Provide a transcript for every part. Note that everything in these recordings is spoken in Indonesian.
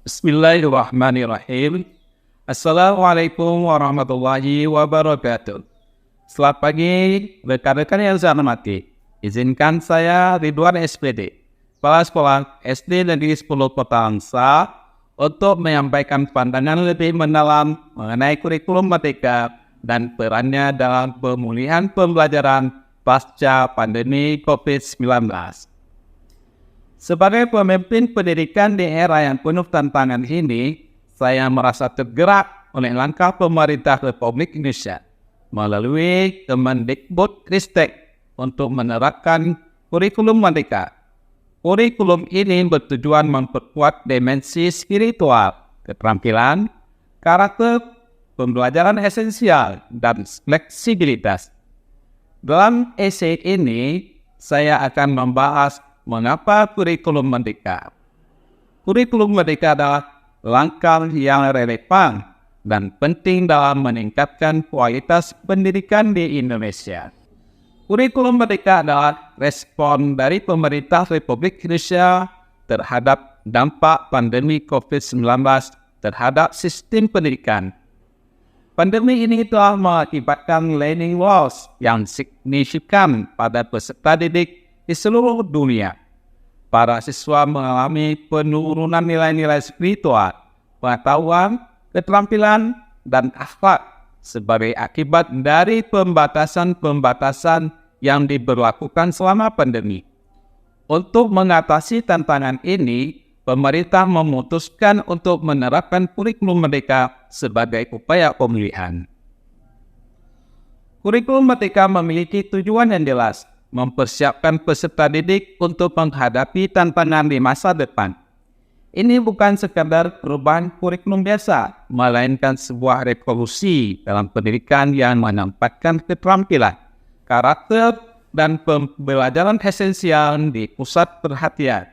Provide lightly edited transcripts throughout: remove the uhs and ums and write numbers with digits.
Bismillahirrahmanirrahim. Assalamualaikum warahmatullahi wabarakatuh. Selamat pagi, rekan-rekan yang saya hormati. Izinkan saya Ridwan SPD, Kepala Sekolah SD Negeri 10 Kota Langsa, untuk menyampaikan pandangan lebih mendalam mengenai kurikulum merdeka dan perannya dalam pemulihan pembelajaran pasca pandemi COVID-19. Sebagai pemimpin pendidikan di era yang penuh tantangan ini, saya merasa tergerak oleh langkah pemerintah Republik Indonesia melalui Kemendikbudristek untuk menerapkan kurikulum merdeka. Kurikulum ini bertujuan memperkuat dimensi spiritual, keterampilan, karakter, pembelajaran esensial, dan fleksibilitas. Dalam esai ini, saya akan membahas mengapa kurikulum merdeka. Kurikulum merdeka adalah langkah yang relevan dan penting dalam meningkatkan kualitas pendidikan di Indonesia. Kurikulum merdeka adalah respon dari pemerintah Republik Indonesia terhadap dampak pandemi COVID-19 terhadap sistem pendidikan. Pandemi ini telah mengakibatkan learning loss yang signifikan pada peserta didik di seluruh dunia. Para siswa mengalami penurunan nilai-nilai spiritual, pengetahuan, keterampilan, dan akhlak sebagai akibat dari pembatasan-pembatasan yang diberlakukan selama pandemi. Untuk mengatasi tantangan ini, pemerintah memutuskan untuk menerapkan kurikulum merdeka sebagai upaya pemulihan. Kurikulum merdeka memiliki tujuan yang jelas, mempersiapkan peserta didik untuk menghadapi tantangan di masa depan. Ini bukan sekadar perubahan kurikulum biasa, melainkan sebuah revolusi dalam pendidikan yang menempatkan keterampilan, karakter, dan pembelajaran esensial di pusat perhatian.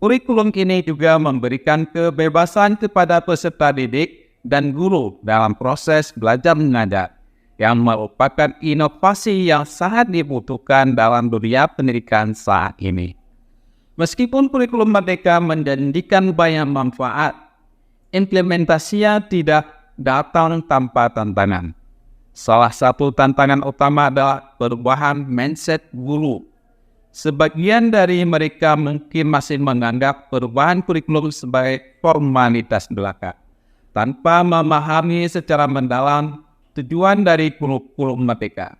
Kurikulum ini juga memberikan kebebasan kepada peserta didik dan guru dalam proses belajar mengajar, yang merupakan inovasi yang sangat dibutuhkan dalam dunia pendidikan saat ini. Meskipun kurikulum merdeka menjanjikan banyak manfaat, implementasinya tidak datang tanpa tantangan. Salah satu tantangan utama adalah perubahan mindset guru. Sebagian dari mereka mungkin masih menganggap perubahan kurikulum sebagai formalitas belaka, tanpa memahami secara mendalam tujuan dari kurikulum merdeka.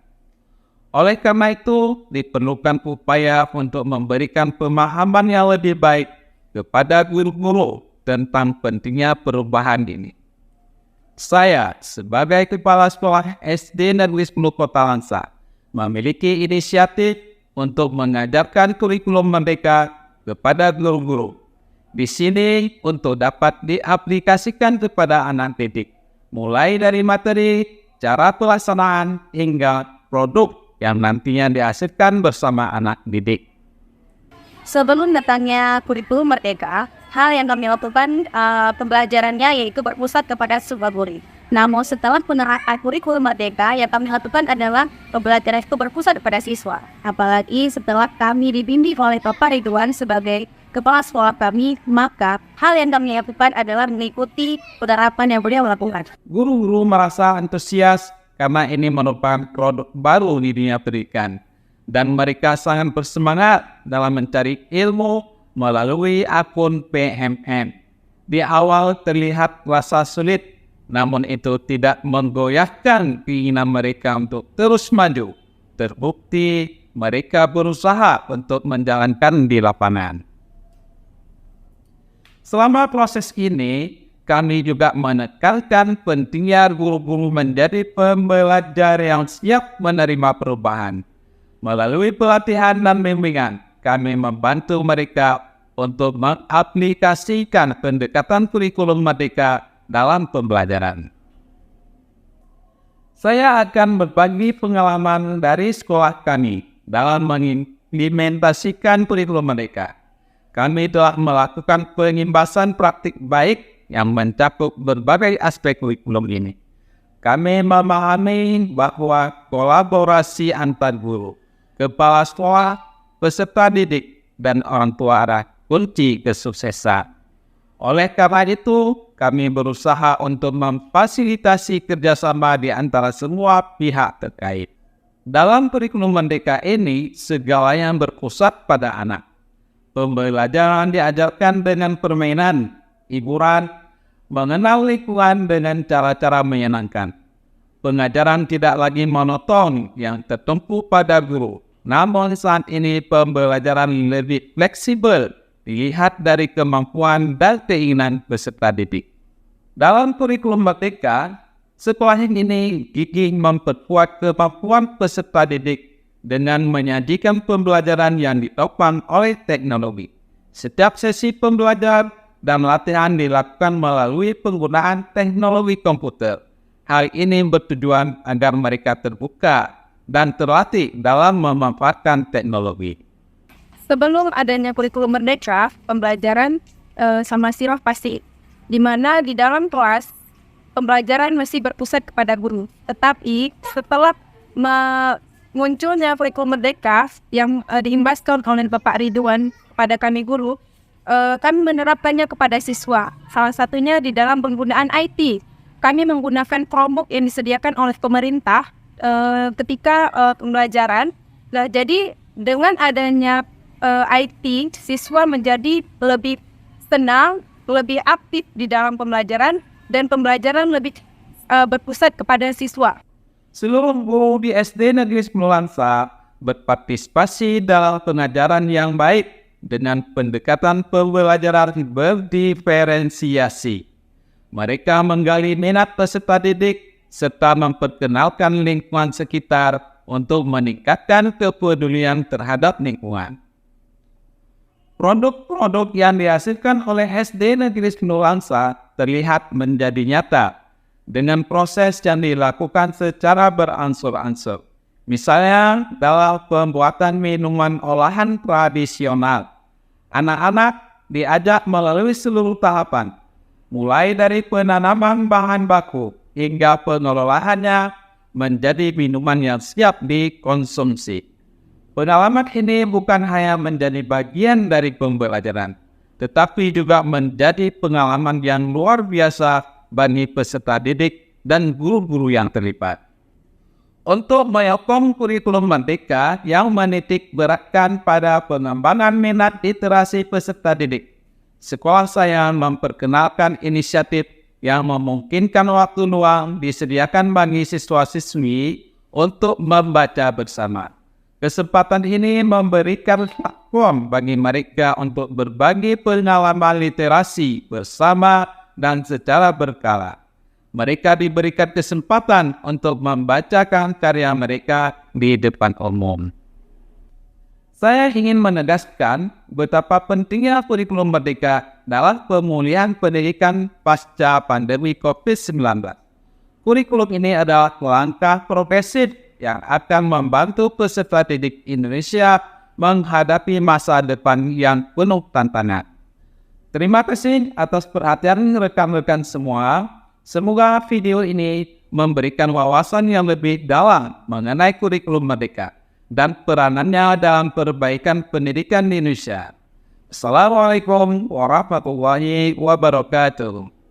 Oleh karena itu, diperlukan upaya untuk memberikan pemahaman yang lebih baik kepada guru-guru tentang pentingnya perubahan ini. Saya, sebagai Kepala Sekolah SD Negeri 10 Kota Langsa, memiliki inisiatif untuk mengajarkan kurikulum merdeka kepada guru-guru. Di sini untuk dapat diaplikasikan kepada anak didik, mulai dari materi, cara pelaksanaan, hingga produk yang nantinya dihasilkan bersama anak didik. Sebelum datangnya kurikulum merdeka, hal yang kami lakukan pembelajarannya yaitu berpusat kepada siswa guru. Namun setelah penerapan kurikulum merdeka, yang kami lakukan adalah pembelajaran itu berpusat kepada siswa. Apalagi setelah kami dibimbing oleh Bapak Ridwan sebagai kepala sekolah kami, maka hal yang kami lakukan adalah mengikuti penerapan yang beliau lakukan. Guru-guru merasa antusias karena ini merupakan produk baru di dunia pendidikan, dan mereka sangat bersemangat dalam mencari ilmu melalui akun PMM. Di awal terlihat rasa sulit, namun itu tidak menggoyahkan keinginan mereka untuk terus maju. Terbukti mereka berusaha untuk menjalankan di lapangan. Selama proses ini, kami juga menekankan pentingnya guru-guru menjadi pembelajar yang siap menerima perubahan. Melalui pelatihan dan bimbingan, kami membantu mereka untuk mengaplikasikan pendekatan kurikulum merdeka dalam pembelajaran. Saya akan berbagi pengalaman dari sekolah kami dalam mengimplementasikan kurikulum merdeka. Kami telah melakukan pengimbasan praktik baik yang mencakup berbagai aspek kurikulum ini. Kami memahami bahwa kolaborasi antar guru, kepala sekolah, peserta didik, dan orang tua adalah kunci kesuksesan. Oleh karena itu, kami berusaha untuk memfasilitasi kerjasama di antara semua pihak terkait. Dalam kurikulum Merdeka ini, segalanya berpusat pada anak. Pembelajaran diajarkan dengan permainan, hiburan, mengenal lingkungan dengan cara-cara menyenangkan. Pengajaran tidak lagi monoton yang tertumpu pada guru. Namun saat ini pembelajaran lebih fleksibel, dilihat dari kemampuan dan keinginan peserta didik. Dalam kurikulum Merdeka, sekolah ini gigih memperkuat kemampuan peserta didik dengan menyajikan pembelajaran yang ditopang oleh teknologi. Setiap sesi pembelajaran dan latihan dilakukan melalui penggunaan teknologi komputer. Hal ini bertujuan agar mereka terbuka dan terlatih dalam memanfaatkan teknologi. Sebelum adanya kurikulum Merdeka, pembelajaran sama sirah pasti, di mana di dalam kelas pembelajaran masih berpusat kepada guru. Tetapi setelah munculnya kurikulum Merdeka yang diimbaskan oleh Bapak Ridwan kepada kami guru, kami menerapkannya kepada siswa. Salah satunya di dalam penggunaan IT. Kami menggunakan Chromebook yang disediakan oleh pemerintah ketika pembelajaran. Nah, jadi dengan adanya IT, siswa menjadi lebih senang, lebih aktif di dalam pembelajaran, dan pembelajaran lebih berpusat kepada siswa. Seluruh guru di SD Negeri 10 Lansa berpartisipasi dalam pengajaran yang baik dengan pendekatan pembelajaran berdiferensiasi. Mereka menggali minat peserta didik serta memperkenalkan lingkungan sekitar untuk meningkatkan kepedulian terhadap lingkungan. Produk-produk yang dihasilkan oleh SD Negeri 10 Lansa terlihat menjadi nyata dengan proses yang dilakukan secara beransur-ansur. Misalnya dalam pembuatan minuman olahan tradisional, anak-anak diajak melalui seluruh tahapan, mulai dari penanaman bahan baku hingga pengelolaannya menjadi minuman yang siap dikonsumsi. Pengalaman ini bukan hanya menjadi bagian dari pembelajaran, tetapi juga menjadi pengalaman yang luar biasa bagi peserta didik dan guru-guru yang terlibat. Untuk menyokong kurikulum Merdeka yang menitik beratkan pada pengembangan minat literasi peserta didik, sekolah saya memperkenalkan inisiatif yang memungkinkan waktu luang disediakan bagi siswa-siswi untuk membaca bersama. Kesempatan ini memberikan platform bagi mereka untuk berbagi pengalaman literasi bersama dan secara berkala. Mereka diberikan kesempatan untuk membacakan karya mereka di depan umum. Saya ingin menegaskan betapa pentingnya kurikulum Merdeka dalam pemulihan pendidikan pasca pandemi COVID-19. Kurikulum ini adalah langkah progresif yang akan membantu peserta didik Indonesia menghadapi masa depan yang penuh tantangan. Terima kasih atas perhatian rekan-rekan semua. Semoga video ini memberikan wawasan yang lebih dalam mengenai kurikulum Merdeka dan peranannya dalam perbaikan pendidikan di Indonesia. Assalamualaikum warahmatullahi wabarakatuh.